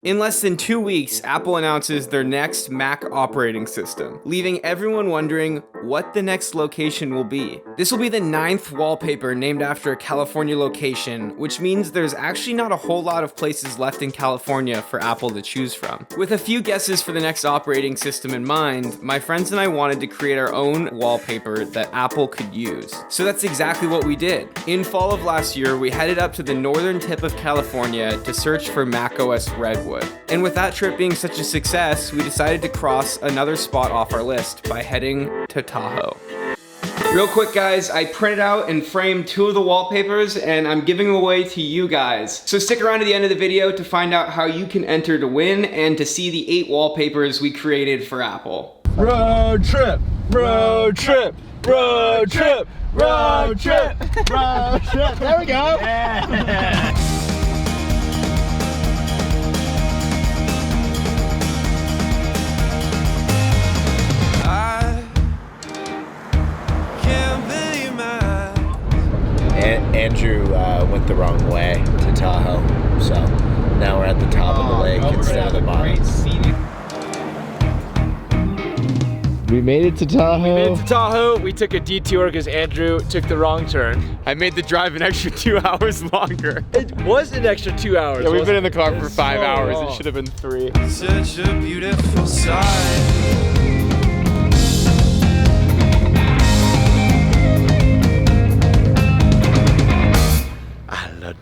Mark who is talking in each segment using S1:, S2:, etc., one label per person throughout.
S1: In less than 2 weeks, Apple announces their next Mac operating system, leaving everyone wondering what the next location will be. This will be the 9th wallpaper named after a California location, which means there's actually not a whole lot of places left in California for Apple to choose from. With a few guesses for the next operating system in mind, my friends and I wanted to create our own wallpaper that Apple could use. So that's exactly what we did. In fall of last year, we headed up to the northern tip of California to search for macOS Redwood. And with that trip being such a success, we decided to cross another spot off our list by heading to Tahoe. Real quick guys, I printed out and framed 2 of the wallpapers and I'm giving them away to you guys. So stick around to the end of the video to find out how you can enter to win and to see the 8 wallpapers we created for Apple.
S2: Road trip, road trip, road trip, road trip, road trip. There we go. Yeah.
S3: Andrew went the wrong way to Tahoe, so now we're at the top of the lake instead of the bottom.
S2: We made it to Tahoe.
S4: We made it to Tahoe. We took a detour because Andrew took the wrong turn.
S1: I made the drive an extra 2 hours longer.
S4: It was an extra 2 hours.
S1: Yeah, we've been in the car for 5
S4: so
S1: hours.
S4: long.
S1: It should have been 3.
S5: Such a beautiful sight.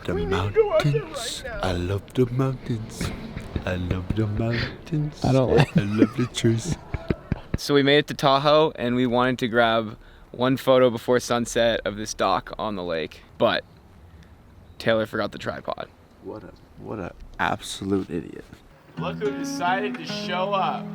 S3: The mountains. I love the mountains. I love the mountains.
S2: I don't like
S3: I love the trees.
S1: So we made it to Tahoe and we wanted to grab one photo before sunset of this dock on the lake, but Taylor forgot the tripod.
S3: What a absolute idiot.
S1: Look who decided to show up.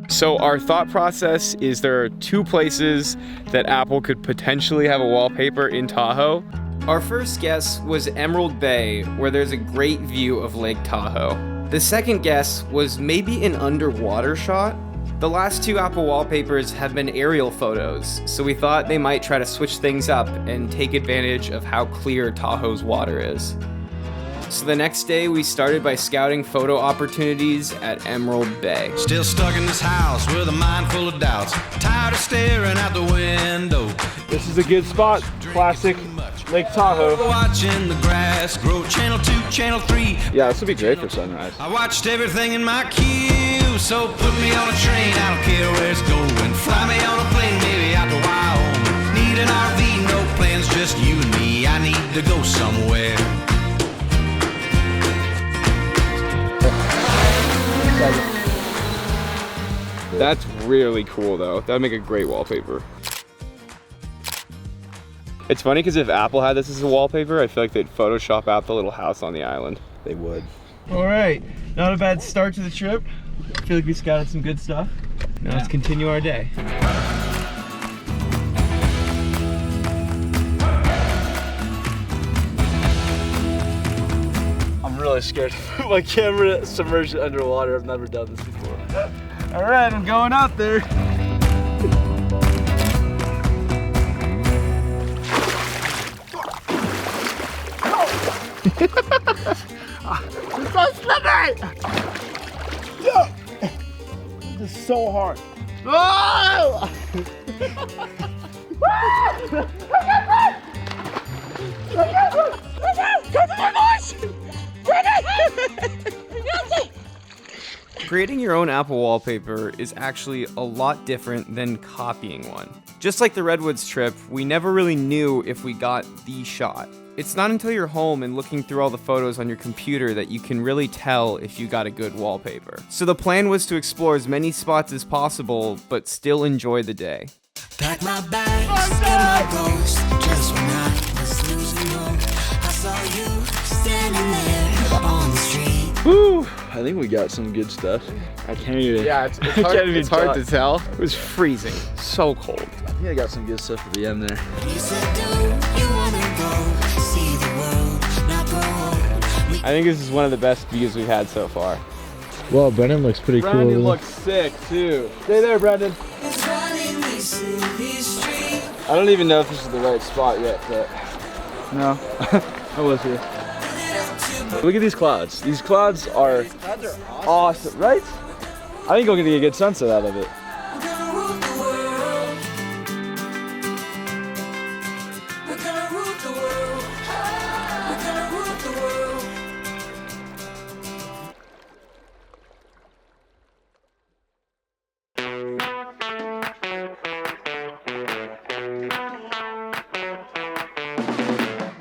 S1: So our thought process is there are 2 places that Apple could potentially have a wallpaper in Tahoe. Our first guess was Emerald Bay, where there's a great view of Lake Tahoe. The second guess was maybe an underwater shot. The last 2 Apple wallpapers have been aerial photos, so we thought they might try to switch things up and take advantage of how clear Tahoe's water is. So the next day, we started by scouting photo opportunities at Emerald Bay.
S5: Still stuck in this house with a mind full of doubts. Tired of staring out the window.
S4: This is a good spot. Classic Lake Tahoe.
S5: Watching the grass grow. Channel 2, Channel 3.
S4: Yeah, this would be great for sunrise.
S5: I watched everything in my queue. So put me on a train, I don't care where it's going. Fly me on a plane, maybe out to Wyoming. Need an RV, no plans, just you and me. I need to go somewhere.
S1: That's really cool though. That'd make a great wallpaper. It's funny because if Apple had this as a wallpaper, I feel like they'd Photoshop out the little house on the island.
S3: They would.
S1: All right, not a bad start to the trip. I feel like we scouted some good stuff. Now let's continue our day.
S4: I'm really scared to put my camera submerged underwater. I've never done this before. All right, I'm going out there.
S2: It's so slippery! Yo! This is so hard. Oh!
S1: Creating your own Apple wallpaper is actually a lot different than copying one. Just like the Redwoods trip, we never really knew if we got the shot. It's not until you're home and looking through all the photos on your computer that you can really tell if you got a good wallpaper. So the plan was to explore as many spots as possible, but still enjoy the day.
S6: Pack my bags, get my ghost. Just when I was losing hope, I saw you standing there on the street.
S4: Woo! I think we got some good stuff. I can't even.
S1: Yeah, it's hard to tell. It was freezing, so cold.
S4: I think I got some good stuff at the end there.
S6: You said, do you wanna go see the world, not grow old?
S1: I think this is one of the best views we've had so far.
S2: Well, Brennan looks pretty
S4: Brandon
S2: cool.
S4: looks sick too. Stay there, Brandon.
S6: It's running these city streets.
S4: I don't even know if this is the right spot yet, but no, I was here. Look at these clouds. These clouds are awesome, right? I think we're gonna get a good sunset out of it.
S6: We're gonna rule the world. We're gonna rule the world. We're gonna rule the world.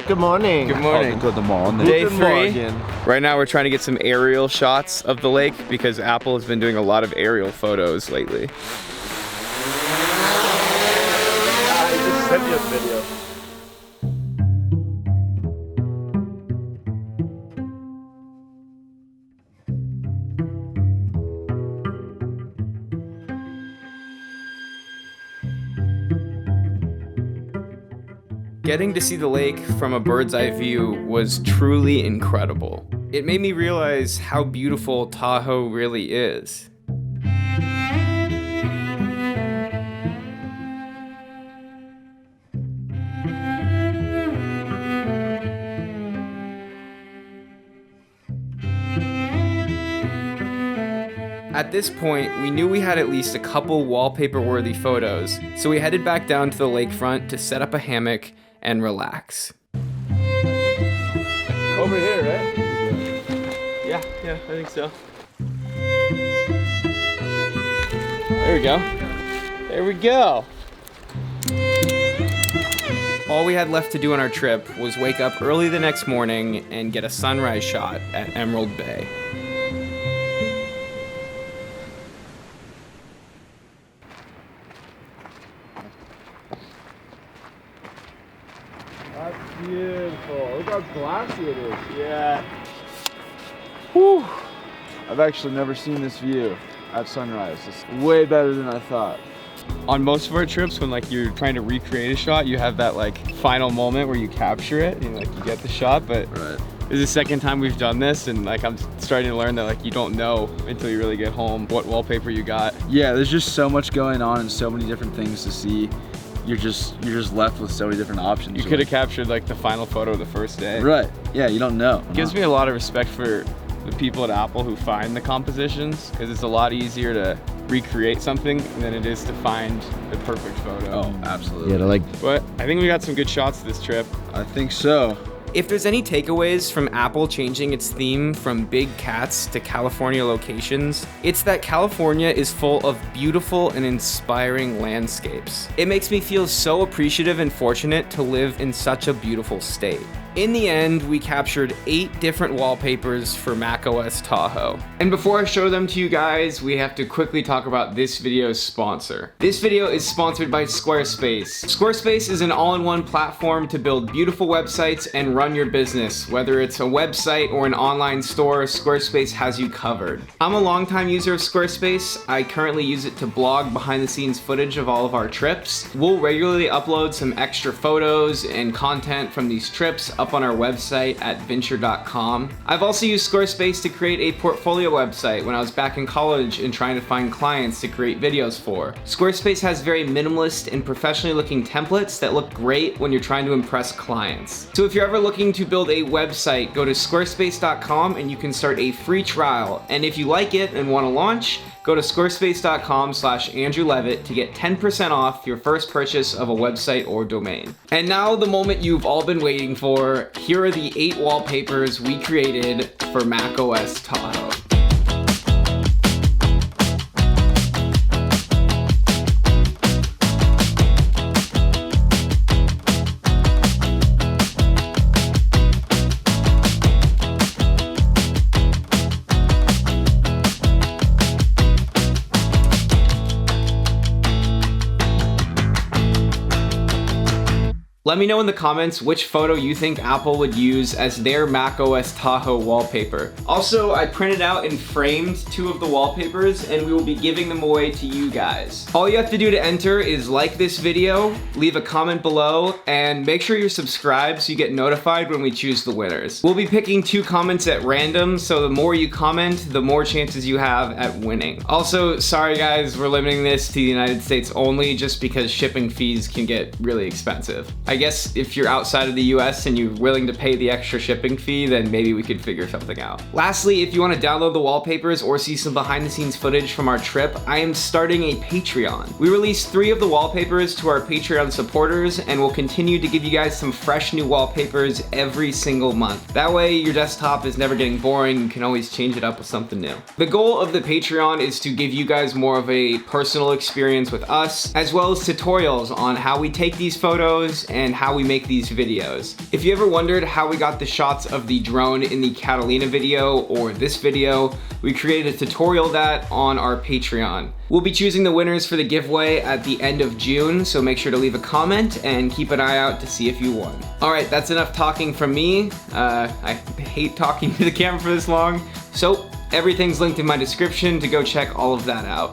S2: Good morning.
S1: Good morning.
S2: Good morning.
S1: Day
S2: Good
S1: 3.
S2: morning.
S1: Right now we're trying to get some aerial shots of the lake because Apple has been doing a lot of aerial photos lately.
S4: I just sent you a video.
S1: Getting to see the lake from a bird's eye view was truly incredible. It made me realize how beautiful Tahoe really is. At this point, we knew we had at least a couple wallpaper-worthy photos, so we headed back down to the lakefront to set up a hammock and relax.
S4: Over here, right? Yeah, I think so.
S1: There we go. There we go. All we had left to do on our trip was wake up early the next morning and get a sunrise shot at Emerald Bay.
S4: That's beautiful. Look how glassy it is. Yeah. Whew. I've actually never seen this view at sunrise. It's way better than I thought.
S1: On most of our trips, when like you're trying to recreate a shot, you have that like final moment where you capture it and like you get the shot. But
S4: Right.
S1: this is the second time we've done this, and like I'm starting to learn that like you don't know until you really get home what wallpaper you got.
S4: Yeah, there's just so much going on and so many different things to see. You're just left with so many different options.
S1: You could have captured like the final photo the first day.
S4: Right. Yeah, you don't know.
S1: Gives me a lot of respect for the people at Apple who find the compositions, because it's a lot easier to recreate something than it is to find the perfect photo.
S4: Oh, absolutely.
S2: Yeah, to like
S1: But I think we got some good shots this trip.
S4: I think so.
S1: If there's any takeaways from Apple changing its theme from big cats to California locations, it's that California is full of beautiful and inspiring landscapes. It makes me feel so appreciative and fortunate to live in such a beautiful state. In the end, we captured 8 different wallpapers for macOS Tahoe. And before I show them to you guys, we have to quickly talk about this video's sponsor. This video is sponsored by Squarespace. Squarespace is an all-in-one platform to build beautiful websites and run your business. Whether it's a website or an online store, Squarespace has you covered. I'm a longtime user of Squarespace. I currently use it to blog behind-the-scenes footage of all of our trips. We'll regularly upload some extra photos and content from these trips up on our website at venture.com. I've also used Squarespace to create a portfolio website when I was back in college and trying to find clients to create videos for. Squarespace has very minimalist and professionally looking templates that look great when you're trying to impress clients. So if you're ever looking to build a website, go to squarespace.com and you can start a free trial. And if you like it and want to launch, go to squarespace.com/AndrewLevitt to get 10% off your first purchase of a website or domain. And now the moment you've all been waiting for. Here are the 8 wallpapers we created for macOS Tahoe. Let me know in the comments which photo you think Apple would use as their macOS Tahoe wallpaper. Also, I printed out and framed 2 of the wallpapers and we will be giving them away to you guys. All you have to do to enter is like this video, leave a comment below, and make sure you're subscribed so you get notified when we choose the winners. We'll be picking 2 comments at random, so the more you comment, the more chances you have at winning. Also, sorry guys, we're limiting this to the United States only just because shipping fees can get really expensive. I guess if you're outside of the US and you're willing to pay the extra shipping fee, then maybe we could figure something out. Lastly, if you want to download the wallpapers or see some behind the scenes footage from our trip, I am starting a Patreon. We released 3 of the wallpapers to our Patreon supporters and we'll continue to give you guys some fresh new wallpapers every single month. That way your desktop is never getting boring, you can always change it up with something new. The goal of the Patreon is to give you guys more of a personal experience with us, as well as tutorials on how we take these photos and how we make these videos. If you ever wondered how we got the shots of the drone in the Catalina video or this video, we created a tutorial of that on our Patreon. We'll be choosing the winners for the giveaway at the end of June, so make sure to leave a comment and keep an eye out to see if you won. Alright, that's enough talking from me. I hate talking to the camera for this long, so everything's linked in my description to go check all of that out.